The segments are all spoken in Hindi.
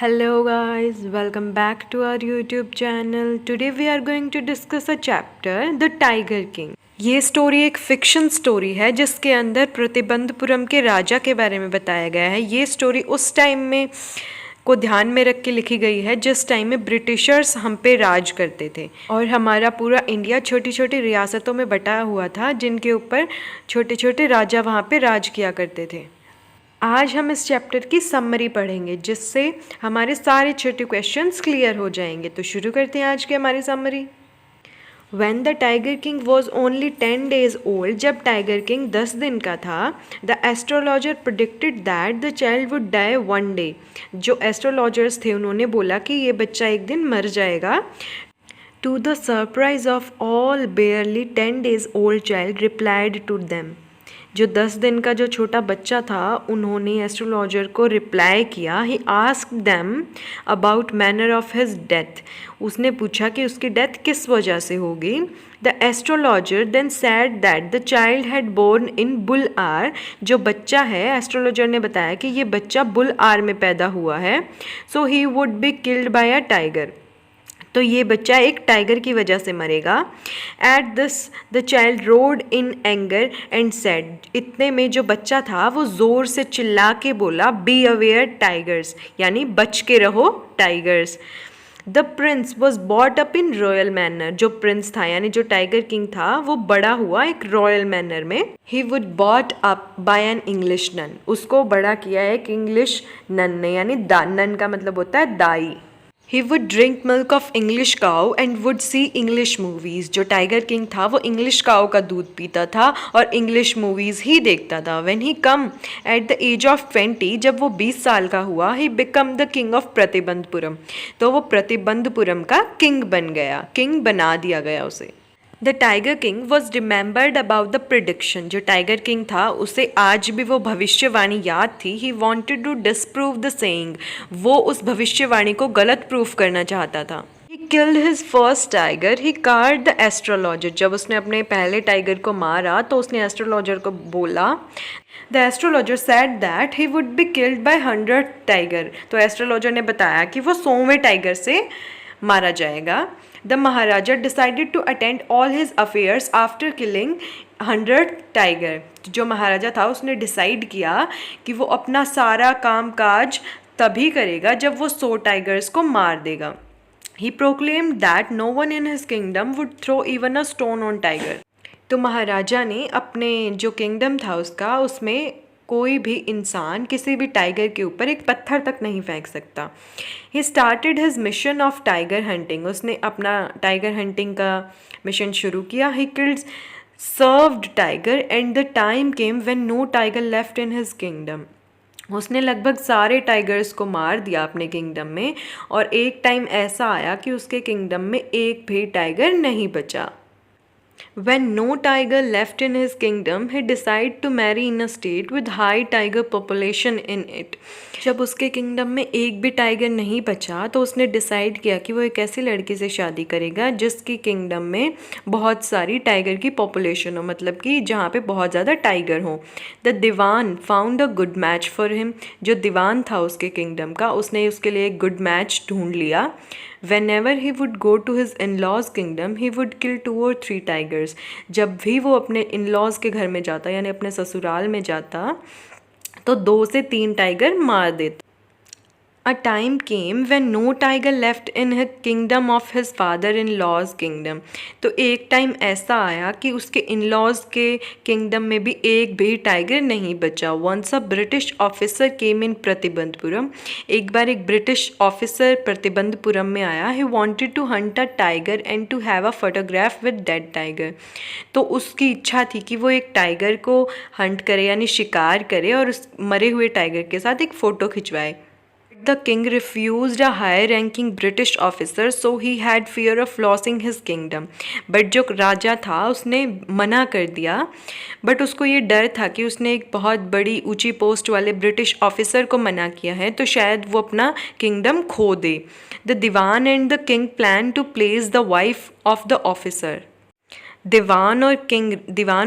Hello guys, welcome back to our YouTube channel. Today we are going to discuss a chapter The Tiger King. ये स्टोरी एक फिक्शन स्टोरी है जिसके अंदर प्रतिबंधपुरम के राजा के बारे में बताया गया है। ये स्टोरी उस टाइम में को ध्यान में रख के लिखी गई है जिस टाइम में ब्रिटिशर्स हम पे राज करते थे और हमारा पूरा इंडिया छोटी छोटी रियासतों में बटा हुआ था जिनके ऊपर छोटे छोटे राजा वहाँ पे राज किया करते थे। आज हम इस चैप्टर की समरी पढ़ेंगे जिससे हमारे सारे छोटे क्वेश्चंस क्लियर हो जाएंगे। तो शुरू करते हैं आज की हमारी summary. When the Tiger King was only 10 days old, जब टाइगर किंग 10 दिन का था, the astrologer predicted that the child would die one day. जो एस्ट्रोलॉजर्स थे उन्होंने बोला कि ये बच्चा एक दिन मर जाएगा। To the surprise of all, barely 10 days old child replied to them. जो 10 दिन का जो छोटा बच्चा था उन्होंने एस्ट्रोलॉजर को रिप्लाई किया। He asked them about manner of his death. उसने पूछा कि उसकी डेथ किस वजह से होगी। The astrologer then said that the child had born in bull hour. जो बच्चा है एस्ट्रोलॉजर ने बताया कि ये बच्चा बुल आर में पैदा हुआ है। So he would be killed by a tiger. तो ये बच्चा एक टाइगर की वजह से मरेगा। At this the child roared in anger and said. इतने में जो बच्चा था वो ज़ोर से चिल्ला के बोला, बी अवेयर टाइगर्स, यानी बच के रहो tigers. The Prince was bought up in royal manner. जो प्रिंस था यानी जो टाइगर किंग था वो बड़ा हुआ एक रॉयल मैनर में। He would bought up by an English nun. उसको बड़ा किया एक इंग्लिश नन ने, यानी नन का मतलब होता है दाई। He would drink milk of English cow and would see English movies. जो टाइगर किंग था वो इंग्लिश काऊ का दूध पीता था और इंग्लिश मूवीज़ ही देखता था। When he come at the age of 20, जब वो 20 साल का हुआ, he become the king of Pratibandapuram. तो वो प्रतिबंधपुरम का किंग बन गया, किंग बना दिया गया उसे। The tiger king was remembered about the prediction. जो टाइगर किंग था उसे आज भी वो भविष्यवाणी याद थी। He wanted to disprove the saying. वो उस भविष्यवाणी को गलत प्रूफ करना चाहता था। He killed his first tiger. He called the astrologer. जब उसने अपने पहले टाइगर को मारा तो उसने एस्ट्रोलॉजर को बोला। The astrologer said that he would be killed bye 100 tiger. तो एस्ट्रोलॉजर ने बताया कि वो 100वें टाइगर से मारा जाएगा। The Maharaja decided to attend all his affairs after killing 100 tiger. जो महाराजा था उसने डिसाइड किया कि वो अपना सारा काम काज तभी करेगा जब वो 100 टाइगर्स को मार देगा। He proclaimed that no one in his kingdom would throw even a stone on tiger. तो महाराजा ने अपने जो किंगडम था उसका उसमें कोई भी इंसान किसी भी टाइगर के ऊपर एक पत्थर तक नहीं फेंक सकता। He started his mission of tiger hunting. उसने अपना टाइगर हंटिंग का मिशन शुरू किया। He killed several tiger and the time came when no tiger left in his kingdom. उसने लगभग सारे टाइगर्स को मार दिया अपने किंगडम में और एक टाइम ऐसा आया कि उसके किंगडम में एक भी टाइगर नहीं बचा। When no tiger left in his kingdom, he decided to marry in a state with high tiger population in it. जब उसके किंगडम में एक भी टाइगर नहीं बचा तो उसने डिसाइड किया कि वो एक ऐसी लड़की से शादी करेगा जिसकी किंगडम में बहुत सारी टाइगर की पॉपुलेशन हो, मतलब कि जहाँ पे बहुत ज़्यादा टाइगर हो। The dewan found a good match for him. जो दीवान था उसके किंगडम का उसने उसके लिए एक गुड मैच ढूंढ लिया। Whenever he would go to his in-laws kingdom, he would kill 2 or 3 tigers. जब भी वो अपने इन-लॉज के घर में जाता यानी अपने ससुराल में जाता तो 2 से 3 टाइगर मार देता। A time came when no tiger left in his kingdom of his father-in-law's kingdom. तो एक टाइम ऐसा आया कि उसके इन-लॉज के किंगडम में भी एक भी टाइगर नहीं बचा। Once a British officer came in Pratibandapuram. एक बार एक ब्रिटिश ऑफिसर प्रतिबंधपुरम में आया। He wanted to hunt a tiger and to have a photograph with dead tiger. तो उसकी इच्छा थी कि वो एक टाइगर को हंट करे यानी शिकार करे और उस मरे हुए टाइगर के साथ एक photo खिंचवाए। The king refused a high-ranking British officer, so he had fear of losing his kingdom. But जो राजा था उसने मना कर दिया, बट उसको ये डर था कि उसने एक बहुत बड़ी ऊंची पोस्ट वाले ब्रिटिश ऑफिसर को मना किया है तो शायद वो अपना किंगडम खो दे। The Dewan and the king plan to place the wife of the officer. दीवान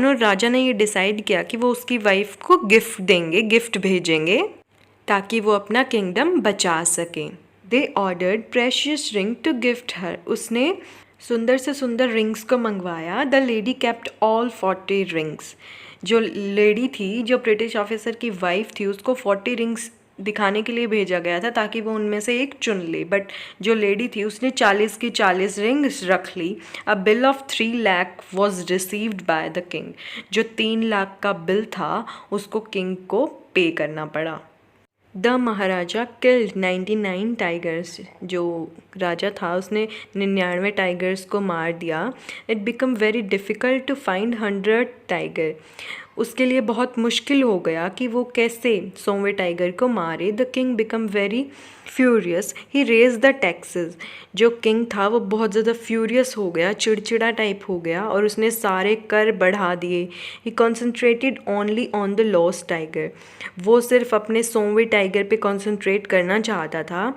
और राजा ने ये डिसाइड किया कि वो उसकी वाइफ को गिफ्ट देंगे, गिफ्ट भेजेंगे ताकि वो अपना किंगडम बचा सकें। They ordered precious ring to gift her. उसने सुंदर से सुंदर रिंग्स को मंगवाया। The lady kept all 40 rings. जो लेडी थी, जो ब्रिटिश ऑफिसर की वाइफ थी, उसको 40 रिंग्स दिखाने के लिए भेजा गया था ताकि वो उनमें से एक चुन ले। बट जो लेडी थी उसने 40 की 40 रिंग्स रख ली। A bill of 3 lakh was received by the king. जो 3 लाख का बिल था उसको किंग को पे करना पड़ा। The Maharaja killed 99 tigers. जो राजा था उसने 99 टाइगर्स को मार दिया। It become very difficult to find 100 tiger. उसके लिए बहुत मुश्किल हो गया कि वो कैसे 100वें टाइगर को मारे। The king become very furious, he raise the taxes. जो किंग था वो बहुत ज़्यादा फ्यूरियस हो गया, चिड़चिड़ा टाइप हो गया और उसने सारे कर बढ़ा दिए। He concentrated only on the lost tiger. वो सिर्फ अपने 100वें टाइगर पे कॉन्सेंट्रेट करना चाहता था।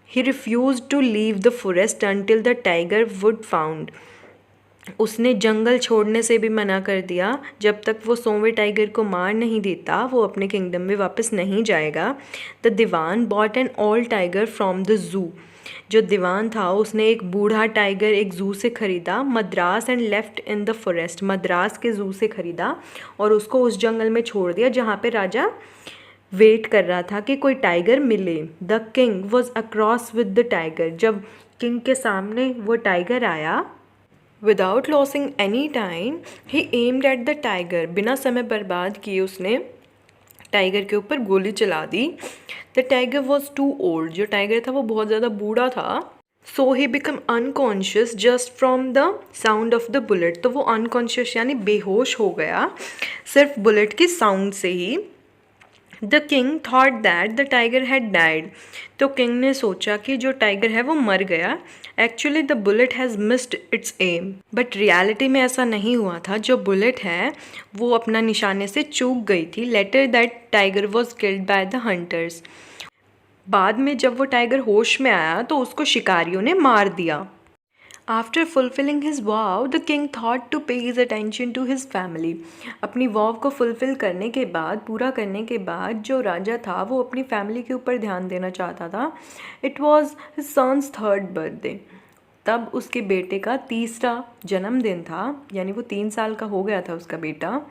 He refuse to leave the forest until the tiger would found. उसने जंगल छोड़ने से भी मना कर दिया। जब तक वो 100वें टाइगर को मार नहीं देता वो अपने किंगडम में वापस नहीं जाएगा। The dewan bought an old tiger from the zoo. जो दीवान था उसने एक बूढ़ा टाइगर एक जू से ख़रीदा। Madras and left in the forest. Madras के जू से ख़रीदा और उसको उस जंगल में छोड़ दिया जहाँ पे राजा वेट कर रहा था कि कोई टाइगर मिले। The king was across with the tiger. जब किंग के सामने वो टाइगर आया, without losing any time he aimed at the tiger. बिना समय बर्बाद किए उसने टाइगर के ऊपर गोली चला दी। The tiger was too old. जो टाइगर था वो बहुत ज़्यादा बूढ़ा था। So he become unconscious just from the sound of the bullet. तो वो अनकॉन्शियस यानी बेहोश हो गया सिर्फ बुलेट की साउंड से ही। The king thought that the tiger had died. तो किंग ने सोचा कि जो टाइगर है वो मर गया। Actually the bullet has missed its aim. But reality में ऐसा नहीं हुआ था। जो बुलेट है वो अपना निशाने से चूक गई थी। Later that tiger was killed by the hunters. बाद में जब वो टाइगर होश में आया तो उसको शिकारियों ने मार दिया। After fulfilling his vow the king thought to pay his attention to his family. अपनी वाव को फुलफिल करने के बाद, पूरा करने के बाद जो राजा था वो अपनी फैमिली के ऊपर ध्यान देना चाहता था। It was his son's 3rd birthday. तब उसके बेटे का 3रा जन्मदिन था, यानी वो 3 साल का हो गया था उसका बेटा।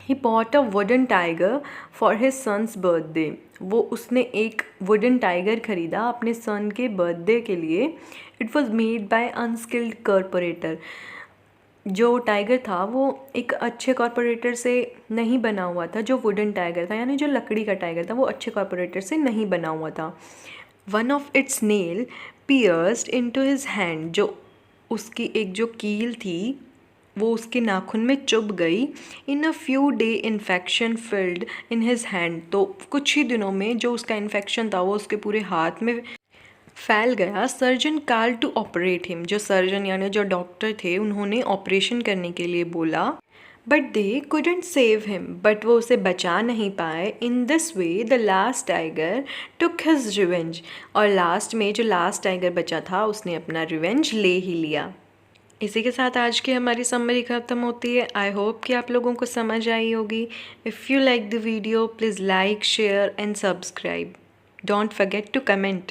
He bought a wooden tiger for his son's birthday. वो उसने एक वुडन टाइगर ख़रीदा अपने सन के बर्थडे के लिए। It was made by unskilled corporator. जो टाइगर था वो एक अच्छे कॉरपोरेटर से नहीं बना हुआ था। जो वुडन टाइगर था यानी जो लकड़ी का टाइगर था वो अच्छे कॉरपोरेटर से नहीं बना हुआ था। One of its nail pierced into his hand. जो उसकी एक जो कील थी वो उसके नाखून में चुभ गई। In a few day infection filled in his hand. तो कुछ ही दिनों में जो उसका इन्फेक्शन था वो उसके पूरे हाथ में फैल गया। Surgeon call to operate him. जो सर्जन यानी जो डॉक्टर थे उन्होंने ऑपरेशन करने के लिए बोला। But they couldn't save him. But वो उसे बचा नहीं पाए। In this way the last tiger took his revenge. और लास्ट में जो लास्ट टाइगर बचा था उसने अपना रिवेंज ले ही लिया। इसी के साथ आज की हमारी समरी ख़त्म होती है। आई होप कि आप लोगों को समझ आई होगी। If you like the video please like, share and subscribe. Don't forget to comment.